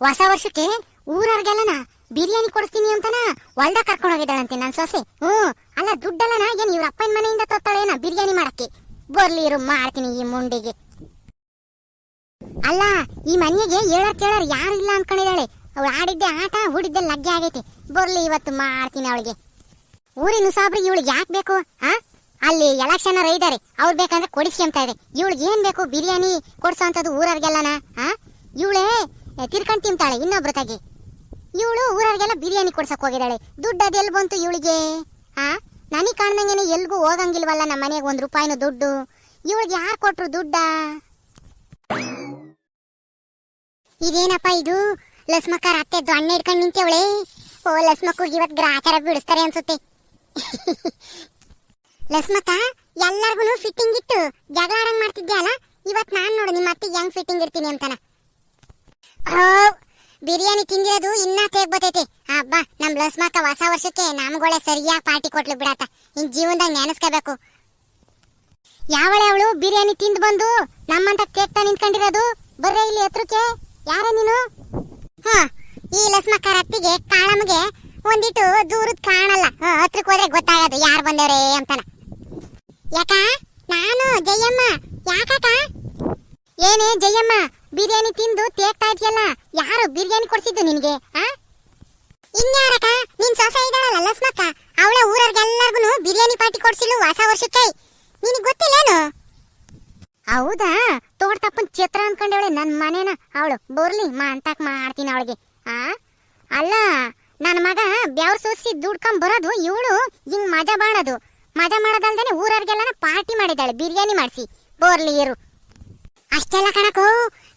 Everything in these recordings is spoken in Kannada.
ಹೊಸ ವರ್ಷಕ್ಕೆ ಊರವ್ರಿಗೆಲ್ಲನ ಬಿರಿಯಾನಿ ಕೊಡಿಸ್ತೀನಿ ಅಂತನ ಹೊಲ್ದಾಗ ಕರ್ಕೊಂಡು ಹೋಗಿದ್ದಾಳಂತೆ ನನ್ ಸೊಸೆ. ಅಲ್ಲ ದುಡ್ಡಲ್ಲನ ಏನ್ ಇವ್ರ ಅಪ್ಪನ ಮನೆಯಿಂದ ತತ್ತಾಳೇನ ಬಿರಿಯಾನಿ ಮಾಡಕ್ಕೆ. ಬರ್ಲಿ ಇರು ಮಾಡ್ತೀನಿ ಈ ಮುಂಡಿಗೆ. ಅಲ್ಲ ಈ ಮನೆಗೆ ಹೇಳರ್ ಕೇಳರ್ ಯಾರು ಇಲ್ಲ ಅನ್ಕೊಂಡಿದ್ದಾಳೆ. ಅವಳು ಆಡಿದ್ದೆ ಆಟ ಹೂಡಿದ್ದೆ ಲಗ್ಗೆ ಆಗೈತಿ. ಬರ್ಲಿ ಇವತ್ತು ಮಾಡ್ತೀನಿ ಅವಳಿಗೆ. ಊರಿನ ಸಾಬ್ರಿಗೆ ಇವಳಿಗೆ ಯಾಕೆ ಬೇಕು? ಅಲ್ಲಿ ಎಲೆಕ್ಷನ್ ಇದ್ದಾರೆ, ಅವ್ರು ಬೇಕಂದ್ರೆ ಕೊಡಿಸಿ ಅಂತ ಇದೆ. ಇವಳಿಗೆ ಏನ್ ಬೇಕು ಬಿರಿಯಾನಿ ಕೊಡ್ಸೋ ಅಂತದ್ದು ಊರವ್ರಿಗೆಲ್ಲನ? ಇವಳೇ ತಿರ್ಕೊಂಡ್ ತಿಂತಾಳೆ ಇನ್ನೊಬ್ರ ತಾಗಿ. ಇವಳು ಊರವ್ರಿಗೆಲ್ಲ ಬಿರಿಯಾನಿ ಕೊಡ್ಸಕ್ ಹೋಗಿದ್ದಾಳೆ. ದುಡ್ಡು ಅದೆಲ್ಲಿ ಬಂತು ಇವಳಿಗೆ? ನನಗ್ ಕಾಣ್ದಂಗೆನೆ ಎಲ್ಗೂ ಹೋಗಂಗಿಲ್ವಲ್ಲ ನಮ್ಮ ಮನೆಗೆ ₹1 ದುಡ್ಡು. ಇವಳಿಗೆ ಯಾರು ಕೊಟ್ರು ದುಡ್ಡ? ಇದೇನಪ್ಪ ಇದು? ಲಸ್ಮಕ್ಕ ಅತ್ತೆ ದೊಣ್ಣೆ ಇಟ್ಕೊಂಡು ನಿಂತವಳೆ. ಓ ಲಸ್ಮಕ್ಕಿಗೆ ಇವತ್ತು ಗ್ರಾಚಾರ ಬಿಡಿಸ್ತಾರೆ ಅನ್ಸುತ್ತೆ. ಲಸ್ಮಕ್ಕ ಎಲ್ಲಾರ್ಗು ಫಿಟ್ಟಿಂಗ್ ಇಟ್ಟು ಜಗಳ ಆಡಂಗ್ ಮಾಡ್ತಿದ್ದೆ ಅಲ್ಲ, ಇವತ್ ನಾನ್ ನೋಡು ನಿಮ್ಮ ಅತ್ತಿಗೆ ಹೆಂಗ್ ಫಿಟ್ಟಿಂಗ್ ಇರ್ತೀನಿ ಅಂತಾನ. ಬಿರಿಯಾನಿ ತಿಂದಿರೋದು ಇನ್ನ ತೇಗ್ ಬರ್ತೈತಿ. ಹಬ್ಬ ನಮ್ ಲಸ್ಮಕ್ಕ ಹೊಸ ವರ್ಷಕ್ಕೆ ನಮ್ಗೊಳೆ ಸರಿಯಾಗಿ ಪಾರ್ಟಿ ಕೊಟ್ಲು ಬಿಡತ್ತ. ಇನ್ ಜೀವನದಾಗ ನೆನೆಸ್ಕೋಬೇಕು. ಯಾವಳೆ ಅವಳು ಬಿರಿಯಾನಿ ತಿಂದು ಬಂದು ನಮ್ಮಂತ ಕೇಕ್ತಾ ನಿಂತ್ಕೊಂಡಿರೋದು? ಬರ್ರೆ ಇಲ್ಲಿ ಹತ್ರಕ್ಕೆ. ಯಾರ ನೀನು? ಈ ಲಸ್ಮಕ್ಕ ಅತ್ತಿಗೆ ಕಾಳಮ್ಗೆ ಒಂದಿಟ್ಟು ದೂರದ ಕಾಣಲ್ಲ, ಹತ್ರಕ್ಕೆ ಹೋದ್ರೆ ಗೊತ್ತಾಗದು ಯಾರು ಬಂದವ್ರೆ ಅಂತಾನ. ಯಾಕ? ನಾನು ಜಯಮ್ಮ. ಯಾಕಕ್ಕ? ಏನೇ ಜಯಮ್ಮ, ಬಿರಿಯಾನಿ ತಿಂದು ತೇಗ್ತಾ ಇದೆಯಲ್ಲ, ಯಾರು ಬಿರಿಯಾನಿ ಕೊಡ್ಸಿದ್ದು ನಿನ್ಗೆ? ಇನ್ಯಾರಕ್ಕ? ನಿನ್ ಸೊಸೆ ಇದ್ದಾಳಲ್ಲ ಲಸ್ಮಕ್ಕ, ಅವಳ ಊರವ್ರಿಗೆಲ್ಲರಿಗೂ ಬಿರಿಯಾನಿ ಪಾರ್ಟಿ ಕೊಡ್ಸಿಲ್ಲ ಹೊಸ ವರ್ಷಕ್ಕೆ. ನಿನಗೆ ಗೊತ್ತಿಲ್ಲೇನು? ಹೌದಾ? ತೋಟಪ್ಪನ್ ಚಿತ್ರ ಅನ್ಕೊಂಡವಳೆ ನನ್ ಮನೇನ ಅವಳು. ಬರ್ಲಿ ಅಂತಕ್ ಮಾಡ್ತೀನಿ ಅವಳಿಗೆ. ಅಲ್ಲ ನನ್ನ ಮಗ ಬ್ಯಾವ್ರ ಸೋಸಿ ದುಡ್ಕೊಂಡ್ ಬರೋದು, ಇವಳು ಹಿಂಗ್ ಮಜಾ ಮಾಡೋದು. ಮಜಾ ಮಾಡೋದಲ್ದೇನೆ ಊರವ್ರಿಗೆಲ್ಲ ಪಾರ್ಟಿ ಮಾಡಿದ್ದಾಳೆ ಬಿರಿಯಾನಿ ಮಾಡಿಸಿ. ಬರ್ಲಿ ಇರು. ಅಷ್ಟೆಲ್ಲ ಕಣಕೋ,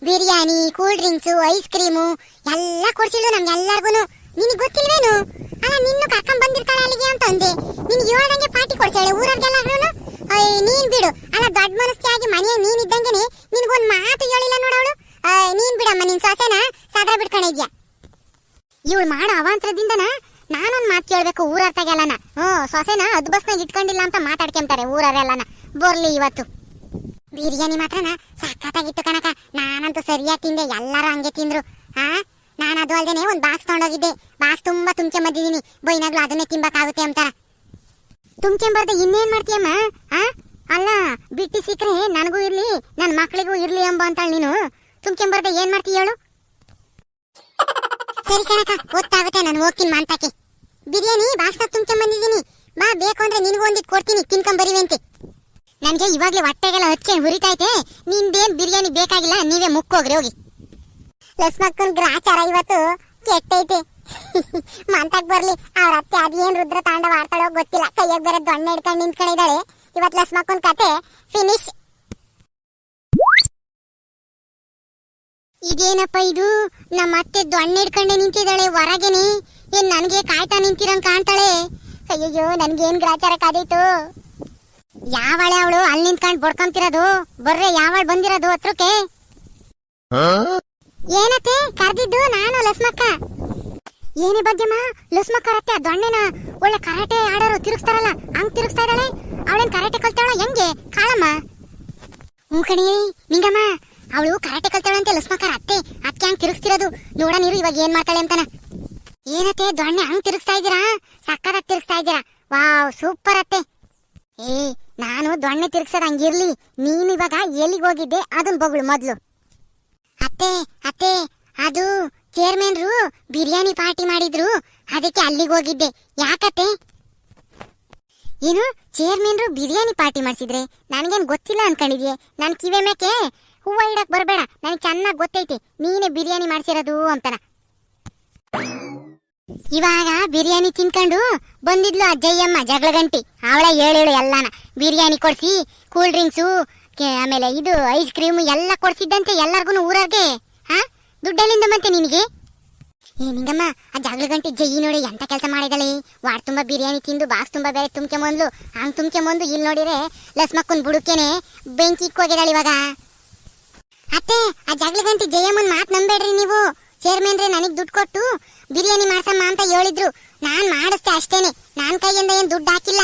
biryani, cool drinks, ice cream ಎಲ್ಲ ಕೊಡ್ಸಿಳು ನಮ್ಗೆಲ್ಲರಿಗೂ. ನಿನಗೆ ಗೊತ್ತಿಲ್ವೇನು? ಅಲ್ಲ ನಿನ್ನು ಕರ್ಕೊಂಡ್ ಬಂದಿರ್ತಾಳೆ ಅಲ್ಲಿಗೆ ಅಂತ ಅಂದೆ. ನಿನ್ಗೆ ಹೇಳ್ದಂಗೆ ಪಾರ್ಟಿ ಕೊಡ್ಸಾಳೆ ಊರವ್ರಿಗೆಲ್ಲರೂ. ನೀನ್ ಬಿಡು. ಅಲ್ಲ ದೊಡ್ಡ ಮನಸ್ಸಿಯಾಗಿ ಮನೆ ನೀನ್ ಇದ್ದಂಗೆನೆ ನಿನ್ಗೊಂದ್ ಮಾತು ಹೇಳಿಲ್ಲ ನೋಡವಳು. ನೀನ್ ಬಿಡಮ್ಮ, ನಿನ್ ಸೊಸೆನ ಸದಾ ಬಿಡ್ಕೊಂಡಿದ್ಯಾ. ಇವಳು ಮಾಡೋ ಅವಾಂತರದಿಂದನ ನಾನೊಂದ್ ಮಾತು ಕೇಳ್ಬೇಕು ಊರರ್ತಾಗೆಲ್ಲನ. ಸೊಸೆನ ಅದ್ ಬಸ್ನಾಗ ಇಟ್ಕೊಂಡಿಲ್ಲ ಅಂತ ಮಾತಾಡ್ಕೊಂತಾರೆ ಊರರೆಲ್ಲನ. ಬರ್ಲಿ ಇವತ್ತು. ಬಿರಿಯಾನಿ ಮಾತ್ರನ ಸಖತ್ತಾಗಿತ್ತು ಕಣಕ. ನಾನಂತೂ ಸರಿಯಾಗಿ ತಿಂದೆ, ಎಲ್ಲರೂ ಹಂಗೆ ತಿಂದ್ರು. ನಾನು ಅದು ಅಲ್ದೇನೆ ಒಂದ್ ಬಾಕ್ಸ್ ತಗೊಂಡೋಗಿದ್ದೆ. ಬಾಕ್ಸ್ ತುಂಬಾ ತುಂಬ್ಕೊಂಬಂದಿದ್ದೀನಿ. ಬೈನಾಗ್ಲು ಅದನ್ನೇ ತಿನ್ಬೇಕಾಗುತ್ತೆ ಅಂತಾರ. ತುಂಬ್ಕೊಂಬರ್ದೆ ಇನ್ನೇನ್ ಮಾಡ್ತೀಯಮ್ಮ? ಅಲ್ಲ ಬಿಟ್ಟಿ ಸಿಕ್ರೆ ನನಗೂ ಇರ್ಲಿ ನನ್ನ ಮಕ್ಳಿಗೂ ಇರ್ಲಿ ಎಂಬ ಅಂತಾಳ ನೀನು. ತುಂಬ್ಕೊಂಬರ್ದೆ ಏನ್ ಮಾಡ್ತೀಯ ಹೇಳು? ಸರಿ ಕಣಕ, ಗೊತ್ತಾಗುತ್ತೆ, ನಾನು ಹೋಗ್ತೀನಿ ಮಾಂತಕ್ಕೆ. ಬಿರಿಯಾನಿ ಬಾಕ್ಸ್ನಾಗ ತುಂಬ್ಕೊಂಬಂದಿದ್ದೀನಿ. ಬಾ, ಬೇಕು ಅಂದ್ರೆ ನಿನಗೂ ಒಂದಿಟ್ಟು ಕೊಡ್ತೀನಿ, ತಿನ್ಕೊಂಬರಿವಂತೆ. ನನ್ಗೆ ಇವಾಗ್ಲೇ ಹೊಟ್ಟೆಗೆಲ್ಲ ಹಚ್ಚೆ ಹುರಿತೈತೆ. ನಿಂದೇನ್ ಬಿರಿಯಾನಿ ಬೇಕಾಗಿಲ್ಲ, ನೀವೇ ಮುಕ್ಕೋಗ್ರಿ ಹೋಗಿ. ಲಸ್ಮಕ್ಕನ್ ಗ್ರಾಚಾರ ಇವತ್ತು ಕೆಟ್ಟೈತೆ. ಮಂತಕ್ ಬರ್ಲಿ. ಅವ್ರ ಅತ್ತೆ ಅದೇನ್ ರುದ್ರ ತಾಂಡವ ಆಡ್ತಾಳೋ ಗೊತ್ತಿಲ್ಲ. ಕೈಯಾಗ ಬೇರೆ ದೊಣ್ಣೆ ಹಿಡ್ಕೊಂಡು ನಿಂತ್ಕೊಂಡಿದ್ದಾಳೆ. ಇವತ್ ಲಸ್ಮಕ್ಕನ್ ಕತೆ ಫಿನಿಶ್. ಇದೇನಪ್ಪ ಇದು? ನಮ್ಮ ಅತ್ತೆ ದೊಣ್ಣೆ ಹಿಡ್ಕೊಂಡೆ ನಿಂತಿದ್ದಾಳೆ ಹೊರಗೇನೆ. ಏನ್ ನನಗೆ ಕಾಯ್ತಾ ನಿಂತಿರಂಗ್ ಕಾಣ್ತಾಳೆ. ಅಯ್ಯಯ್ಯೋ, ನನ್ಗೇನ್ ಗ್ರಾಚಾರ ಕಾದೈತು. ಯಾವಳೆ ಅವಳು ಅಲ್ಲಿ ನಿಂತ್ಕೊಂಡು ಬಡ್ಕೊಂತಿರೋದು? ಬರ್ರೆ, ಯಾವಳು ಬಂದಿರೋದು ಹತ್ರಕ್ಕೆ? ಏನತ್ತೆ ಕರ್ದಿದ್ದು? ನಾನು ಲಸ್ಮಕ್ಕ. ಏನೇ ಬಜ್ಜಮ್ಮ, ಲಸ್ಮಕ್ಕ ಅತ್ತೆ ದೊಣ್ಣೆನ ಒಳ್ಳೆ ಕರಾಟೆ ಆಡೋರು ತಿರುಗಿಸ್ತಾರಲ್ಲ ಹಂಗ್ ತಿರುಗಿಸ್ತಾ ಇದ್ದಾಳೆ. ಅವಳೇನ್ ಕರಾಟೆ ಕಲ್ತಾಳ ಹೆಂಗೆ ಕಾಳಮ್ಮ? ಕಣಿ ನಿಂಗಮ್ಮ, ಅವಳು ಕರಾಟೆ ಕಲ್ತಾಳಂತೆ ಲಸ್ಮಕ್ಕ ಅತ್ತೆ. ಅದಕ್ಕೆ ಹಂಗ್ ತಿರುಗಿಸ್ತಿರೋದು. ನೋಡ ನೀರು ಇವಾಗ ಏನ್ ಮಾಡ್ತಾಳೆ ಅಂತಾನ. ಏನತ್ತೆ ದೊಣ್ಣೆ ಹಂಗ್ ತಿರುಗಿಸ್ತಾ ಇದ್ದೀರಾ? ಸಕ್ಕತ್ತಾಗಿ ತಿರುಗಿಸ್ತಾ ಇದ್ದೀರಾ. ವಾವ್, ಸೂಪರ್ ಅತ್ತೆ. ನಾನು ದೊಣ್ಣೆ ತಿರುಗಿಸೋದು ಹಂಗಿರ್ಲಿ, ನೀನು ಇವಾಗ ಎಲ್ಲಿಗೆ ಹೋಗಿದ್ದೆ ಅದನ್ ಬೊಗಳು ಮೊದ್ಲು. ಅತ್ತೆ ಅತ್ತೆ, ಅದು ಚೇರ್ಮನ್ರು ಬಿರಿಯಾನಿ ಪಾರ್ಟಿ ಮಾಡಿದ್ರು, ಅದಕ್ಕೆ ಅಲ್ಲಿಗೆ ಹೋಗಿದ್ದೆ. ಯಾಕತ್ತೆ? ಏನು ಚೇರ್ಮನ್ರು ಬಿರಿಯಾನಿ ಪಾರ್ಟಿ ಮಾಡಿಸಿದ್ರೆ? ನನ್ಗೇನ್ ಗೊತ್ತಿಲ್ಲ ಅನ್ಕೊಂಡಿದ್ಯೆ? ನನ್ ಕಿವೆ ಮೇಕೆ ಹೂವ ಇಡಕ್ ಬರ್ಬೇಡ, ನನಗೆ ಚೆನ್ನಾಗಿ ಗೊತ್ತೈತಿ ನೀನೇ ಬಿರಿಯಾನಿ ಮಾಡ್ಸಿರೋದು ಅಂತನ. ಇವಾಗ ಬಿರಿಯಾನಿ ತಿನ್ಕೊಂಡು ಬಂದಿದ್ಲು ಅಜ್ಜಯ್ಯಮ್ಮ ಜಗಳ ಗಂಟಿ. ಅವಳ ಹೇಳು ಎಲ್ಲಾನ ಬಿರಿಯಾನಿ ಕೊಡ್ಸಿ, ಕೂಲ್ ಡ್ರಿಂಕ್ಸು, ಆಮೇಲೆ ಇದು ಐಸ್ ಕ್ರೀಮು ಎಲ್ಲ ಕೊಡ್ಸಿದ್ದಂತೆ ಎಲ್ಲಾರ್ಗು ಊರಾಗೆ. ದುಡ್ಡೆಲ್ಲಿಂದ ಬಂತೆ ನಿನಗೆ? ನಿಂಗಮ್ಮ, ಆ ಜಗಳ ಗಂಟಿ ಜಯ್ಯಿ ನೋಡಿ ಎಂತ ಕೆಲಸ ಮಾಡಿದಳೆ. ವಾಡ್ ತುಂಬಾ ಬಿರಿಯಾನಿ ತಿಂದು ಬಾಕ್ಸ್ ತುಂಬಾ ಬೇರೆ ತುಂಬ್ಕೊಂಬಂದ್ಲು. ಹಂಗ್ ತುಂಬ್ಕೊಂಬಂದು ಇಲ್ಲಿ ನೋಡಿದ್ರೆ ಲಸ್ಮಕ್ಕನ್ ಬುಡುಕೇನೆ ಬೆಂಕಿ ಇಕ್ಕೋಗಿದಾಳೆ ಇವಾಗ. ಅತ್ತೆ, ಆ ಜಗಳ ಗಂಟಿ ಜಯಮ್ಮನ್ ಮಾತು ನಂಬೇಡ್ರಿ ನೀವು. ಚೇರ್ಮನ್ರೆ ನನಗ್ ದುಡ್ಡು ಕೊಟ್ಟು ಬಿರಿಯಾನಿ ಮಾಡ್ಸಮ್ಮ ಅಂತ ಹೇಳಿದ್ರು. ನಾನ್ ಮಾಡಿಸ್ತೆ ಅಷ್ಟೇನೆ, ನಾನ್ ಕೈಯಿಂದ ಏನ್ ದುಡ್ಡು ಹಾಕಿಲ್ಲ.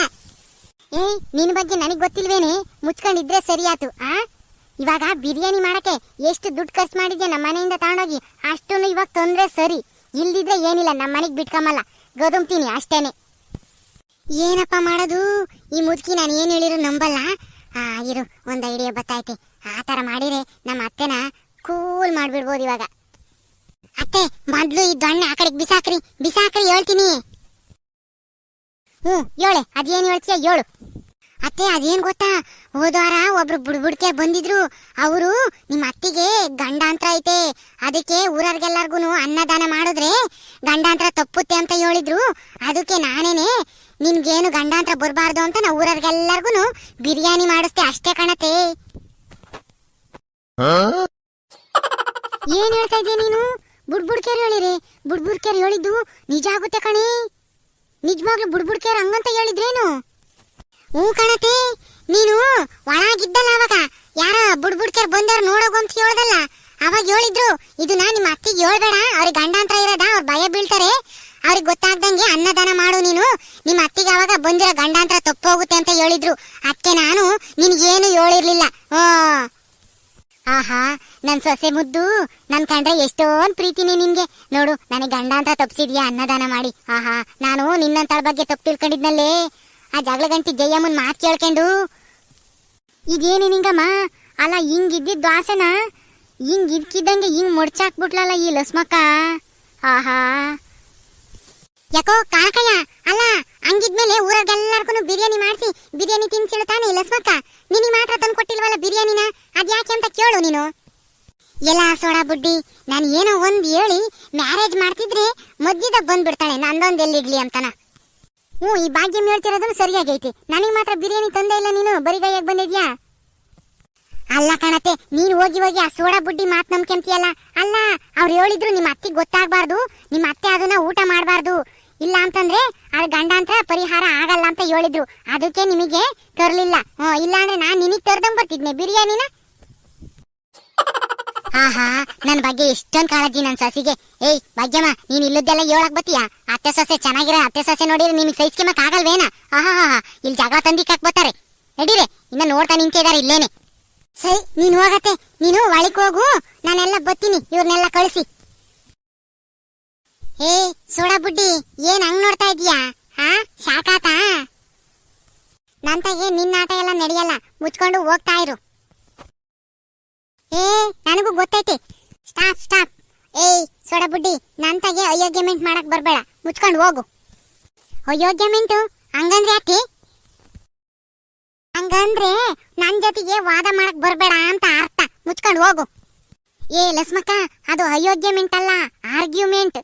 ನಿನ್ ಬಗ್ಗೆ ನನಗ್ ಗೊತ್ತಿಲ್ವೇನೆ? ಮುಚ್ಕೊಂಡಿದ್ರೆ ಸರಿ ಆತು. ಇವಾಗ ಬಿರಿಯಾನಿ ಮಾಡಕ್ಕೆ ಎಷ್ಟು ದುಡ್ಡು ಖರ್ಚು ಮಾಡಿದ್ಯಾ ನಮ್ಮ ಮನೆಯಿಂದ ತಗೊಂಡೋಗಿ ಅಷ್ಟನ್ನು ಇವಾಗ ತೊಂದ್ರೆ ಸರಿ. ಇಲ್ದಿದ್ರೆ ಏನಿಲ್ಲ, ನಮ್ಮ ಮನೆಗೆ ಬಿಟ್ಕೊಂಬಲ್ಲ, ಗದುಮ್ತೀನಿ ಅಷ್ಟೇನೆ. ಏನಪ್ಪ ಮಾಡೋದು ಈ ಮುದುಕಿ, ನಾನು ಏನು ಹೇಳಿದ್ರು ನಂಬಲ್ಲ. ಇರು, ಒಂದು ಐಡಿಯಾ ಬತ್ತೈತೆ. ಆ ಥರ ಮಾಡಿದ್ರೆ ನಮ್ಮ ಅತ್ತೆನ ಕೂಲ್ ಮಾಡ್ಬಿಡ್ಬೋದು ಇವಾಗ. ಅತ್ತೆ, ಮೊದ್ಲು ಈ ದೊಣ್ಣೆ ಆ ಕಡೆಗೆ ಬಿಸಾಕ್ರಿ ಹೇಳ್ತೀನಿ. ಹೇಳೆ, ಅದೇನು ಹೇಳ್ತೀಯ ಹೇಳು. ಅತ್ತೆ, ಅದೇನ್ ಗೊತ್ತಾ, ಹೋದ್ವಾರ ಒಬ್ರು ಬುಡ್ಬುಡ್ಕೆ ಬಂದಿದ್ರು. ಅವರು ನಿಮ್ಮ ಅತ್ತಿಗೆ ಗಂಡಾಂತರ ಐತೆ, ಅದಕ್ಕೆ ಊರವ್ರಿಗೆಲ್ಲರಿಗೂ ಅನ್ನದಾನ ಮಾಡಿದ್ರೆ ಗಂಡಾಂತರ ತಪ್ಪುತ್ತೆ ಅಂತ ಹೇಳಿದ್ರು. ಅದಕ್ಕೆ ನಾನೇನೆ ನಿನ್ಗೇನು ಗಂಡಾಂತರ ಬರಬಾರ್ದು ಅಂತ ನಾವು ಊರವ್ರಿಗೆಲ್ಲರಿಗೂ ಬಿರಿಯಾನಿ ಮಾಡಿಸ್ತೆ ಅಷ್ಟೇ ಕಣತೆ. ಏನ್ ಹೇಳ್ತಾ ಇದ್ದೀಯ ನೀನು? ಬುಡ್ಬುಡ್ಕೆರು ಹೇಳಿರಿ, ಬುಡ್ಬುಡ್ಕೆರು ಹೇಳಿದ್ದು ನಿಜ ಆಗುತ್ತೆ ಕಣೆ. ನಿಜವಾಗ್ಲೂ ಬುಡ್ಬುಡ್ಕೆರು ಹಂಗಂತ ಹೇಳಿದ್ರೇನು? ಕಣತೆ, ನೀನು ಒಳಗಿದ್ದಲ್ಲ ಅವಾಗ, ಯಾರ ಬುಡ್ಬುಡ್ಕೆರ್ ಬಂದವ್ರು ನೋಡೋಗು ಅಂತ ಹೇಳ್ದಲ್ಲ, ಅವಾಗ ಹೇಳಿದ್ರು ಇದನ್ನ ನಿಮ್ಮ ಅತ್ತಿಗೆ ಹೇಳ್ಬೇಡ, ಅವ್ರಿಗೆ ಗಂಡಾಂತರ ಇರೋದ, ಅವ್ರು ಭಯ ಬೀಳ್ತಾರೆ, ಅವ್ರಿಗೆ ಗೊತ್ತಾಗ್ದಂಗೆ ಅನ್ನದಾನ ಮಾಡು ನೀನು, ನಿಮ್ಮ ಅತ್ತಿಗೆ ಅವಾಗ ಬಂದಿರೋ ಗಂಡಾಂತರ ತಪ್ಪೋಗುತ್ತೆ ಅಂತ ಹೇಳಿದ್ರು. ಅದಕ್ಕೆ ನಾನು ನಿನ್ಗೇನು ಹೇಳಿರ್ಲಿಲ್ಲ. ಆಹಾ, ನನ್ ಸೊಸೆ ಮುದ್ದು, ನನ್ ಕಂಡ್ರೆ ಎಷ್ಟೊಂದು ಪ್ರೀತಿನಿ ನಿನ್ಗೆ. ನೋಡು, ನನಗೆ ಗಂಡಾಂತರ ತಪ್ಪಿಸಿದ್ಯಾ ಅನ್ನದಾನ ಮಾಡಿ. ಆಹಾ, ನಾನು ನಿನ್ನಂತಳ ಬಗ್ಗೆ ತಪ್ಪು ತಿಳ್ಕೊಂಡಿದ್ನಲ್ಲೇ. ಆ ಜಗಳ ಗಂಟಿ ಜಯಮ್ಮನ್ ಮಾತು ಕೇಳ್ಕೊಂಡು ಇದೇನು ನಿಂಗಮ್ಮ, ಅಲ್ಲ ಹಿಂಗಿದ್ದಿದ್ದು ಆಸೆನ ಹಿಂಗ್ ಇದ್ಕಿದ್ದಂಗೆ ಹಿಂಗ್ ಮುಡ್ಚಾಕ್ಬಿಟ್ಲಲ್ಲ ಈ ಲಸ್ಮಕ್ಕ. ಆಹಾ, ಯಾಕೋ ಕಾಕಯ್ಯ, ಅಲ್ಲ ಹಂಗಿದ್ಮೇಲೆ ಊರಾಗೆಲ್ಲರಿಗೂ ಬಿರಿಯಾನಿ ಮಾಡಿಸಿ ಬಿರಿಯಾನಿ ತಿನ್ಸಿಳು ತಾನೆ ಲಸ್ಮಕ್ಕ, ನಿನಗೆ ಮಾತ್ರ ತಂದು ಕೊಟ್ಟಿಲ್ವಲ್ಲ ಬಿರಿಯಾನಿನ, ಅದ್ಯಾಕೆ ಅಂತ ಕೇಳು ನೀನು. ಎಲ್ಲ ಸೋಡಾ ಬುಡ್ಡಿ, ನಾನು ಏನೋ ಒಂದ್ ಹೇಳಿ ಮ್ಯಾರೇಜ್ ಮಾಡ್ತಿದ್ರೆ ಮಧ್ಯದಾಗ ಬಂದ್ಬಿಡ್ತಾಳೆ ನಂದೊಂದು ಎಲ್ಲಿಡ್ಲಿ ಅಂತನ. ಈ ಭಾಗ್ಯಮ್ ಹೇಳ್ತಿರೋದನ್ನು ಸರಿಯಾಗೈತಿ, ನನಗೆ ಮಾತ್ರ ಬಿರಿಯಾನಿ ತಂದೆ ಇಲ್ಲ, ನೀನು ಬರಿಗೈಯಾಗಿ ಬಂದಿದ್ಯಾ. ಅಲ್ಲ ಕಣತೆ, ನೀನು ಹೋಗಿ ಆ ಸೋಡಾ ಬುಡ್ಡಿ ಮಾತು ನಂಬ್ಕೊಂತೀಯಲ್ಲ. ಅಲ್ಲ, ಅವ್ರು ಹೇಳಿದ್ರು ನಿಮ್ಮ ಅತ್ತಿಗೆ ಗೊತ್ತಾಗಬಾರ್ದು, ನಿಮ್ಮ ಅತ್ತೆ ಅದನ್ನ ಊಟ ಮಾಡಬಾರ್ದು, ಇಲ್ಲ ಅಂತಂದ್ರೆ ಅದ್ ಗಂಡಾಂತರ ಪರಿಹಾರ ಆಗಲ್ಲ ಅಂತ ಹೇಳಿದ್ರು. ಅದಕ್ಕೆ ನಿಮಗೆ ತರ್ಲಿಲ್ಲ. ಇಲ್ಲ ಅಂದ್ರೆ ನಾನ್ ನಿನಗೆ ತರ್ದಂಗ್ ಬರ್ತಿದ್ನೆ ಬಿರಿಯಾನಿನ. ಆಹಾ, ನನ್ ಬಗ್ಗೆ ಎಷ್ಟೊಂದ್ ಕಾಳಜಿ ನನ್ ಸಸಿಗೆ. ಏಯ್ ಭಾಗ್ಯಮ್ಮ, ನೀನ್ ಇಲ್ಲದ್ದೆಲ್ಲ ಹೇಳಕ್ ಬತ್ತೀಯಾ? ಅತ್ತೆ ಸೊಸೆ ಚೆನ್ನಾಗಿರೋ ಅತ್ತೆ ಸೊಸೆ ನೋಡಿದ್ರೆ ನಿನಗೆ ಸಹಿಸ್ಕೊಂಬಕ್ ಆಗಲ್ವೇನ? ಆಹಾ, ಇಲ್ಲಿ ಜಗಳ ತಂದಿಕ್ಕಾಕ್ ಬರ್ತಾರೆ. ನಡೀರೆ, ಇನ್ನ ನೋಡ್ತಾ ನಿಂತಿದ್ದಾರೆ ಇಲ್ಲೇನೆ. ಸರಿ, ನೀನ್ ಹೋಗತ್ತೆ, ನೀನು ಒಳಕ್ ಹೋಗು, ನಾನೆಲ್ಲ ಬತ್ತೀನಿ, ಇವ್ರನ್ನೆಲ್ಲ ಕಳಿಸಿ. ಸೋಡಾ ಬುಡ್ಡಿ, ಏನ್ ಹಂಗ್ ನೋಡ್ತಾ ಇದೀಯಾ? ಶಾಕಾತಾ? ನಂತಾಗೆ ನಿನ್ನ ಆಟ ಎಲ್ಲ ನಡೆಯಲ್ಲ, ಮುಚ್ಕೊಂಡು ಹೋಗ್ತಾ ಇರು. ನನಗೂ ಗೊತ್ತೈತಿ. ಸ್ಟಾಪ್. ಸೋಡಾ ಬುಡ್ಡಿ, ನಂತಾಗೆ ಅಯೋಗ್ಯಮೆಂಟ್ ಮಾಡಕ್ ಬರ್ಬೇಡ, ಮುಚ್ಕೊಂಡು ಹೋಗು. ಅಯೋಗ್ಯಮೆಂಟು ಹಂಗಂದ್ರೆ ಯಾಕೆ? ಹಂಗಂದ್ರೆ ನನ್ ಜೊತೆಗೆ ವಾದ ಮಾಡಕ್ ಬರ್ಬೇಡ ಅಂತ ಅರ್ಥ, ಮುಚ್ಕೊಂಡು ಹೋಗು. ಲಸ್ಮಕ್ಕ, ಅದು ಅಯೋಗ್ಯಮೆಂಟ್ ಅಲ್ಲ, ಆರ್ಗ್ಯುಮೆಂಟ್.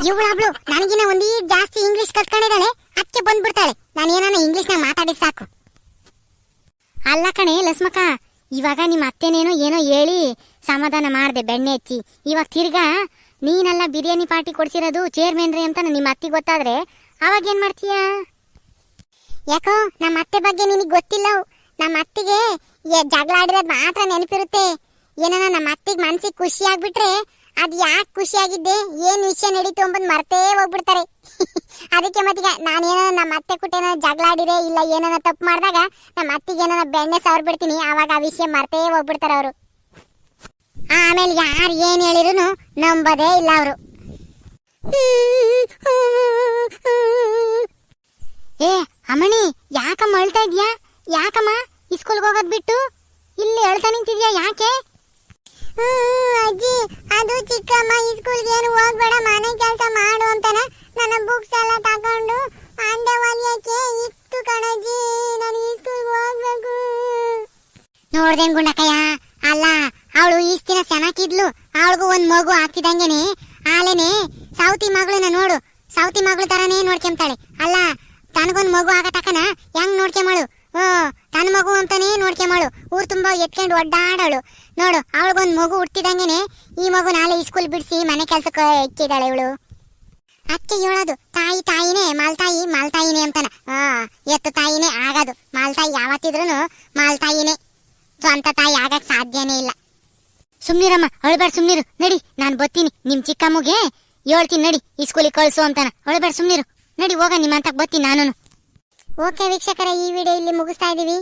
ಇವಳಬ್ಳು ನನಗಿನ ಒಂದೀ ಜಾಸ್ತಿ ಇಂಗ್ಲಿಷ್ ಕಲ್ತ್ಕೊಂಡಿದ್ದಾಳೆ, ಅದಕ್ಕೆ ಬಂದ್ಬಿಡ್ತಾಳೆ. ನಾನು ಏನಾನ ಇಂಗ್ಲಿಷ್ನಾಗ ಮಾತಾಡಿ ಸಾಕು. ಅಲ್ಲ ಕಣೆ ಲಸ್ಮಕ್ಕ, ಇವಾಗ ನಿಮ್ಮ ಅತ್ತೆನೇನೋ ಏನೋ ಹೇಳಿ ಸಮಾಧಾನ ಮಾಡ್ದೆ ಬೆಣ್ಣೆ ಹಚ್ಚಿ. ಇವಾಗ ತಿರ್ಗಾ ನೀನೆಲ್ಲ ಬಿರಿಯಾನಿ ಪಾರ್ಟಿ ಕೊಡ್ಸಿರೋದು ಚೇರ್ಮನ್ ರೀ ಅಂತ ನಿಮ್ಮ ಅತ್ತಿಗೆ ಗೊತ್ತಾದ್ರೆ ಅವಾಗ ಏನ್ ಮಾಡ್ತೀಯ? ಯಾಕೋ ನಮ್ಮ ಅತ್ತೆ ಬಗ್ಗೆ ನಿನಗೆ ಗೊತ್ತಿಲ್ಲ. ನಮ್ಮ ಅತ್ತಿಗೆ ಜಗಳ ಆಡಿರೋದು ಮಾತ್ರ ನೆನಪಿರುತ್ತೆ. ಏನಾನ ನಮ್ಮ ಅತ್ತಿಗೆ ಮನ್ಸಿಗೆ ಖುಷಿ ಆಗ್ಬಿಟ್ರೆ ಅದ್ ಯಾಕೆ ಖುಷಿ ಆಗಿದ್ದೆ, ಏನ್ ವಿಷಯ ನಡೀತು ಅಂಬದ್ ಮರ್ತೇ ಹೋಗ್ಬಿಡ್ತಾರೆ. ಅದಕ್ಕೆ ಮತ್ತೀಗ ನಾನೇನ ನಮ್ಮ ಅತ್ತೆ ಕುಟ್ಟೇನ ಜಗಳ ಆಡಿರೆ ಇಲ್ಲ ಏನಾನ ತಪ್ಪು ಮಾಡಿದಾಗ ನಮ್ಮ ಅತ್ತಿಗೆ ಏನಾನ ಬೆಣ್ಣೆ ಸವರ್ ಬಿಡ್ತೀನಿ, ಆವಾಗ ಆ ವಿಷಯ ಮರ್ತೇ ಹೋಗ್ಬಿಡ್ತಾರೆ ಅವರು. ಆಮೇಲೆ ಯಾರು ಏನ್ ಹೇಳಿದ್ರು ನಂಬೋದೇ ಇಲ್ಲ ಅವರು. ಅಮ್ಮಣಿ, ಯಾಕಮ್ಮ ಅಳ್ತಾ ಇದ್ಯಾ? ಯಾಕಮ್ಮ ಸ್ಕೂಲ್ಗೆ ಹೋಗೋದ್ ಬಿಟ್ಟು ಇಲ್ಲಿ ಅಳ್ತಾ ನಿಂತಿದ್ಯಾ ಯಾಕೆ? ಅಜ್ಜಿ, ಅದು ಚಿಕ್ಕಮ್ಮ ಸ್ಕೂಲ್ಗೆ ಏನು ಹೋಗ್ಬೇಡ, ಮನೆ ಕೆಲಸ ಮಾಡು ಅಂತಾನ ನನ್ನ ಬುಕ್ಸ್ ಎಲ್ಲ ತಗೊಂಡು ಅಂಡೆ ಒಲಿಯಕ್ಕೆ ಇತ್ತು ಕಣಜ್ಜಿ, ನಾನು ಸ್ಕೂಲ್ಗೆ ಹೋಗ್ಬೇಕು. ನೋಡ್ದೇನ್ ಗುಂಡಕ್ಕಯ್ಯ, ಅಲ್ಲ ಅವಳು ಈಸ್ ದಿನ ಚೆನ್ನಾಗಿದ್ಲು, ಅವಳಿಗೂ ಒಂದ್ ಮಗು ಹಾಕಿದಂಗೆನೆ ಆಲೇನೆ ಸೌತಿ ಮಗಳನ್ನ ನೋಡು, ಸೌತಿ ಮಗಳ ತರನೇ ನೋಡ್ಕೊಂತಾಳೆ. ಅಲ್ಲ ತನಗೊಂದ್ ಮಗು ಆಗತಕ್ಕನ ಹೆಂಗ್ ನೋಡ್ಕೊಂಬಳು, ತನ್ನ ಮಗು ಅಂತಾನೆ ನೋಡ್ಕೊಂಬಳು, ಊರ್ ತುಂಬಾ ಎತ್ಕೊಂಡು ಒಡ್ಡಾಡಳು. ನೋಡು, ಅವಳಿಗೊಂದ್ ಮಗು ಹುಟ್ಟಿದಂಗೆನೆ ಈ ಮಗು ನಾಳೆ ಸ್ಕೂಲ್ ಬಿಡಿಸಿ ಮನೆ ಕೆಲ್ಸಕ್ಕೆ ಇಕ್ಕಿದಾಳೆ ಇವಳು. ಅದಕ್ಕೆ ಹೇಳೋದು ತಾಯಿನೇ ಮಾಲ್ತಾಯಿನೇ ಅಂತಾನ. ಎತ್ತು ತಾಯಿನೇ ಆಗೋದು, ಮಾಲ್ತಾಯಿ ಯಾವತ್ತಿದ್ರು ಮಾಲ್ತಾಯಿನೇ, ಸ್ವಂತ ತಾಯಿ ಆಗಕ್ ಸಾಧ್ಯನೇ ಇಲ್ಲ. ಸುಮ್ನಿರಮ್ಮ, ಅಳ್ಬೇಡ, ಸುಮ್ನಿರು. ನಡಿ, ನಾನು ಬತ್ತೀನಿ, ನಿಮ್ ಚಿಕ್ಕಮ್ಮಗೆ ಹೇಳ್ತೀನಿ ನಡಿ ಈ ಸ್ಕೂಲಿಗೆ ಕಳ್ಸು ಅಂತಾನ. ಅಳ್ಬೇಡ, ಸುಮ್ನಿರು. ನಡಿ ಹೋಗ, ನಿಮ್ಮಂತಕ್ ಬತ್ತೀನಿ ನಾನು. ಓಕೆ ವೀಕ್ಷಕರೇ, ಈ ವಿಡಿಯೋ ಇಲ್ಲಿ ಮುಗಿಸ್ತಾ ಇದೀವಿ.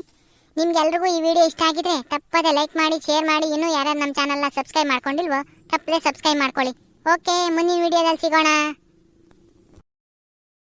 ನಿಮ್ಗೆಲ್ರಿಗೂ ಈ ವಿಡಿಯೋ ಇಷ್ಟ ಆಗಿದ್ರೆ ತಪ್ಪದೆ ಲೈಕ್ ಮಾಡಿ, ಶೇರ್ ಮಾಡಿ. ಇನ್ನೂ ಯಾರು ನಮ್ಮ ಚಾನಲ್ನ ಸಬ್ಸ್ಕ್ರೈಬ್ ಮಾಡ್ಕೊಂಡಿಲ್ವೋ ತಪ್ಪದೆ ಸಬ್ಸ್ಕ್ರೈಬ್ ಮಾಡ್ಕೊಳ್ಳಿ. ಓಕೆ, ಮುಂದಿನ ವಿಡಿಯೋದಲ್ಲಿ ಸಿಗೋಣ.